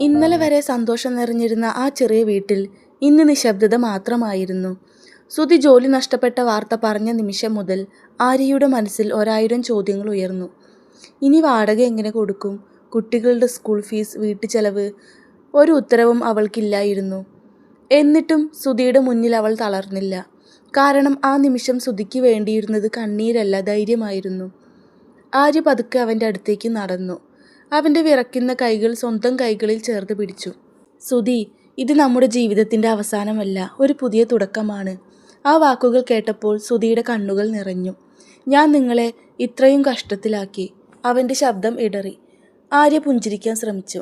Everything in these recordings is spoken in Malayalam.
ഇന്നലെ വരെ സന്തോഷം നിറഞ്ഞിരുന്ന ആ ചെറിയ വീട്ടിൽ ഇന്ന് നിശബ്ദത മാത്രമായിരുന്നു. സുധി ജോലി നഷ്ടപ്പെട്ട വാർത്ത പറഞ്ഞ നിമിഷം മുതൽ ആര്യയുടെ മനസ്സിൽ 1000 ചോദ്യങ്ങൾ ഉയർന്നു. ഇനി വാടക എങ്ങനെ കൊടുക്കും? കുട്ടികളുടെ സ്കൂൾ ഫീസ്, വീട്ടുചെലവ്. ഒരു ഉത്തരവും അവൾക്കില്ലായിരുന്നു. എന്നിട്ടും സുധിയുടെ മുന്നിൽ അവൾ തളർന്നില്ല. കാരണം ആ നിമിഷം സുധിക്ക് വേണ്ടിയിരുന്നത് കണ്ണീരല്ല, ധൈര്യമായിരുന്നു. ആര്യ പതുക്കെ അവൻ്റെ അടുത്തേക്ക് നടന്നു. അവൻ്റെ വിറയ്ക്കുന്ന കൈകൾ സ്വന്തം കൈകളിൽ ചേർത്ത് പിടിച്ചു. സുധി, ഇത് നമ്മുടെ ജീവിതത്തിൻ്റെ അവസാനമല്ല, ഒരു പുതിയ തുടക്കമാണ്. ആ വാക്കുകൾ കേട്ടപ്പോൾ സുധിയുടെ കണ്ണുകൾ നിറഞ്ഞു. ഞാൻ നിങ്ങളെ ഇത്രയും കഷ്ടത്തിലാക്കി. അവൻ്റെ ശബ്ദം ഇടറി. ആര്യ പുഞ്ചിരിക്കാൻ ശ്രമിച്ചു.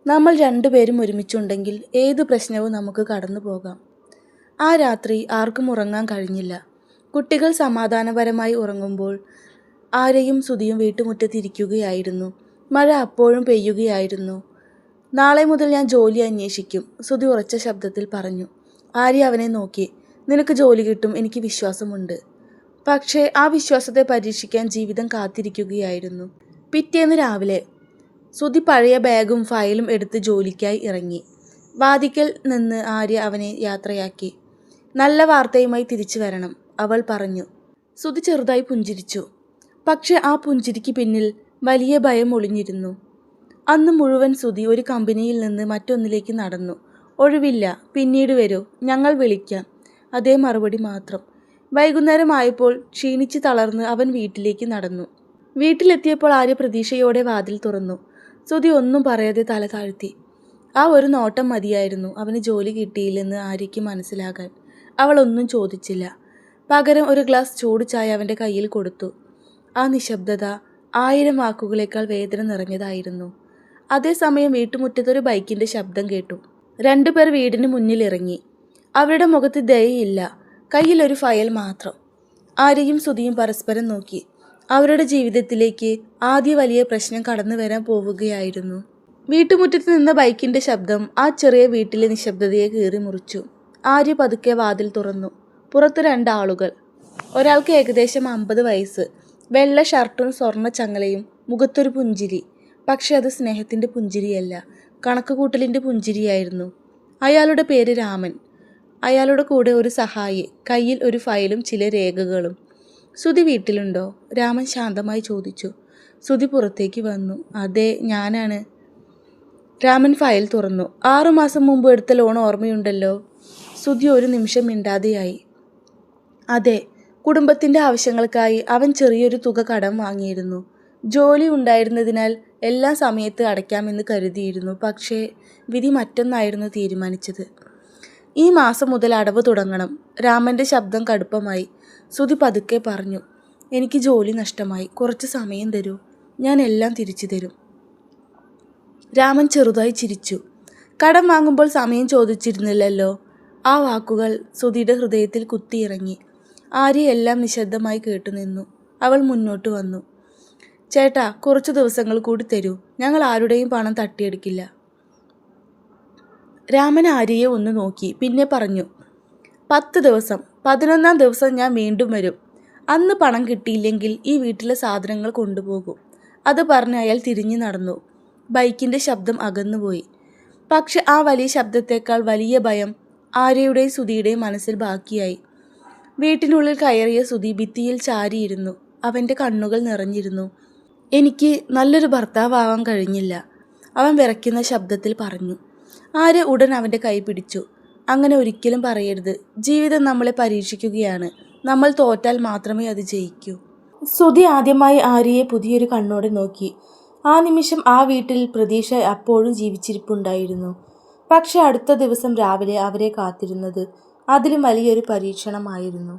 നമ്മൾ രണ്ടുപേരും ഒരുമിച്ചുണ്ടെങ്കിൽ ഏത് പ്രശ്നവും നമുക്ക് കടന്നു പോകാം. ആ രാത്രി ആർക്കും ഉറങ്ങാൻ കഴിഞ്ഞില്ല. കുട്ടികൾ സമാധാനപരമായി ഉറങ്ങുമ്പോൾ ആര്യയും സുധിയും വീട്ടുമുറ്റത്തിരിക്കുകയായിരുന്നു. മഴ അപ്പോഴും പെയ്യുകയായിരുന്നു. നാളെ മുതൽ ഞാൻ ജോലി അന്വേഷിക്കും, സുധി ഉറച്ച ശബ്ദത്തിൽ പറഞ്ഞു. ആര്യ അവനെ നോക്കി. നിനക്ക് ജോലി കിട്ടും, എനിക്ക് വിശ്വാസമുണ്ട്. പക്ഷേ ആ വിശ്വാസത്തെ പരീക്ഷിക്കാൻ ജീവിതം കാത്തിരിക്കുകയായിരുന്നു. പിറ്റേന്ന് രാവിലെ സുധി പഴയ ബാഗും ഫയലും എടുത്ത് ജോലിക്കായി ഇറങ്ങി. വാതിക്കൽ നിന്ന് ആര്യ അവനെ യാത്രയാക്കി. നല്ല വാർത്തയുമായി തിരിച്ചു വരണം, അവൾ പറഞ്ഞു. സുധി ചെറുതായി പുഞ്ചിരിച്ചു. പക്ഷെ ആ പുഞ്ചിരിക്ക് പിന്നിൽ വലിയ ഭയം ഒളിഞ്ഞിരുന്നു. അന്ന് മുഴുവൻ സുധി ഒരു കമ്പനിയിൽ നിന്ന് മറ്റൊന്നിലേക്ക് നടന്നു. ഒഴിവില്ല, പിന്നീട് വരൂ, ഞങ്ങൾ വിളിക്കാം. അതേ മറുപടി മാത്രം. വൈകുന്നേരം ആയപ്പോൾ ക്ഷീണിച്ച് തളർന്ന് അവൻ വീട്ടിലേക്ക് നടന്നു. വീട്ടിലെത്തിയപ്പോൾ ആര്യ പ്രതീക്ഷയോടെ വാതിൽ തുറന്നു. സുധി ഒന്നും പറയാതെ തല താഴ്ത്തി. ആ ഒരു നോട്ടം മതിയായിരുന്നു അവന് ജോലി കിട്ടിയില്ലെന്ന് ആര്യയ്ക്ക് മനസ്സിലാകാൻ. അവൾ ഒന്നും ചോദിച്ചില്ല. പകരം ഒരു ഗ്ലാസ് ചൂട് ചായ അവൻ്റെ കയ്യിൽ കൊടുത്തു. ആ നിശബ്ദത 1000 വാക്കുകളേക്കാൾ വേദന നിറഞ്ഞതായിരുന്നു. അതേസമയം വീട്ടുമുറ്റത്തൊരു ബൈക്കിൻ്റെ ശബ്ദം കേട്ടു. 2 പേർ വീടിന് മുന്നിൽ ഇറങ്ങി. അവരുടെ മുഖത്ത് ദയയില്ല, കയ്യിലൊരു ഫയൽ മാത്രം. ആര്യയും സുധിയും പരസ്പരം നോക്കി. അവരുടെ ജീവിതത്തിലേക്ക് ആദ്യ വലിയ പ്രശ്നം കടന്നു വരാൻ പോവുകയായിരുന്നു. വീട്ടുമുറ്റത്ത് നിന്ന ബൈക്കിൻ്റെ ശബ്ദം ആ ചെറിയ വീട്ടിലെ നിശബ്ദതയെ കീറി മുറിച്ചു. ആര്യ പതുക്കെ വാതിൽ തുറന്നു. പുറത്ത് 2 ആളുകൾ. ഒരാൾക്ക് ഏകദേശം 50 വയസ്സ്, വെള്ള ഷർട്ടും സ്വർണ്ണ ചങ്ങലയും, മുഖത്തൊരു പുഞ്ചിരി. പക്ഷെ അത് സ്നേഹത്തിൻ്റെ പുഞ്ചിരിയല്ല, കണക്കുകൂട്ടലിൻ്റെ പുഞ്ചിരിയായിരുന്നു. അയാളുടെ പേര് രാമൻ. അയാളുടെ കൂടെ ഒരു സഹായി, കയ്യിൽ ഒരു ഫയലും ചില രേഖകളും. സുധി വീട്ടിലുണ്ടോ? രാമൻ ശാന്തമായി ചോദിച്ചു. സുധി പുറത്തേക്ക് വന്നു. അതെ, ഞാനാണ്. രാമൻ ഫയൽ തുറന്നു. 6 മാസം മുമ്പ് എടുത്ത ലോൺ ഓർമ്മയുണ്ടല്ലോ? സുധി ഒരു നിമിഷം മിണ്ടാതെയായി. അതെ, കുടുംബത്തിൻ്റെ ആവശ്യങ്ങൾക്കായി അവൻ ചെറിയൊരു തുക കടം വാങ്ങിയിരുന്നു. ജോലി ഉണ്ടായിരുന്നതിനാൽ എല്ലാ സമയത്ത് അടയ്ക്കാമെന്ന് കരുതിയിരുന്നു. പക്ഷേ വിധി മറ്റൊന്നായിരുന്നു തീരുമാനിച്ചത്. ഈ മാസം മുതൽ അടവ് തുടങ്ങണം. രാമൻ്റെ ശബ്ദം കടുപ്പമായി. സുധി പതുക്കെ പറഞ്ഞു. എനിക്ക് ജോലി നഷ്ടമായി, കുറച്ച് സമയം തരൂ, ഞാൻ എല്ലാം തിരിച്ചു തരും. രാമൻ ചെറുതായി ചിരിച്ചു. കടം വാങ്ങുമ്പോൾ സമയം ചോദിച്ചിരുന്നില്ലല്ലോ. ആ വാക്കുകൾ സുധിയുടെ ഹൃദയത്തിൽ കുത്തിയിറങ്ങി. ആര്യ എല്ലാം നിശബ്ദമായി കേട്ടുനിന്നു. അവൾ മുന്നോട്ട് വന്നു. ചേട്ടാ, കുറച്ച് ദിവസങ്ങൾ കൂടി തരൂ, ഞങ്ങൾ ആരുടെയും പണം തട്ടിയെടുക്കില്ല. രാമൻ ആര്യയെ ഒന്ന് നോക്കി, പിന്നെ പറഞ്ഞു. 10 ദിവസം, 11ാം ദിവസം ഞാൻ വീണ്ടും വരും. അന്ന് പണം കിട്ടിയില്ലെങ്കിൽ ഈ വീട്ടിലെ സാധനങ്ങൾ കൊണ്ടുപോകും. അത് പറഞ്ഞ് അയാൾ തിരിഞ്ഞു നടന്നു. ബൈക്കിൻ്റെ ശബ്ദം അകന്നുപോയി. പക്ഷെ ആ വലിയ ശബ്ദത്തേക്കാൾ വലിയ ഭയം ആര്യയുടെയും സുധിയുടെയും മനസ്സിൽ ബാക്കിയായി. വീട്ടിനുള്ളിൽ കയറിയ സുധി ഭിത്തിയിൽ ചാരിയിരുന്നു. അവൻ്റെ കണ്ണുകൾ നിറഞ്ഞിരുന്നു. എനിക്ക് നല്ലൊരു ഭർത്താവാൻ കഴിഞ്ഞില്ല, അവൻ വിറയ്ക്കുന്ന ശബ്ദത്തിൽ പറഞ്ഞു. ആര്യ ഉടൻ അവൻ്റെ കൈ പിടിച്ചു. അങ്ങനെ ഒരിക്കലും പറയരുത്. ജീവിതം നമ്മളെ പരീക്ഷിക്കുകയാണ്. നമ്മൾ തോറ്റാൽ മാത്രമേ അത് ജയിക്കൂ. സുധി ആദ്യമായി ആര്യയെ പുതിയൊരു കണ്ണോടെ നോക്കി. ആ നിമിഷം ആ വീട്ടിൽ പ്രതീക്ഷ അപ്പോഴും ജീവിച്ചിരിപ്പുണ്ടായിരുന്നു. പക്ഷെ അടുത്ത ദിവസം രാവിലെ അവരെ കാത്തിരുന്നത് അതിലും വലിയൊരു പരീക്ഷണമായിരുന്നു.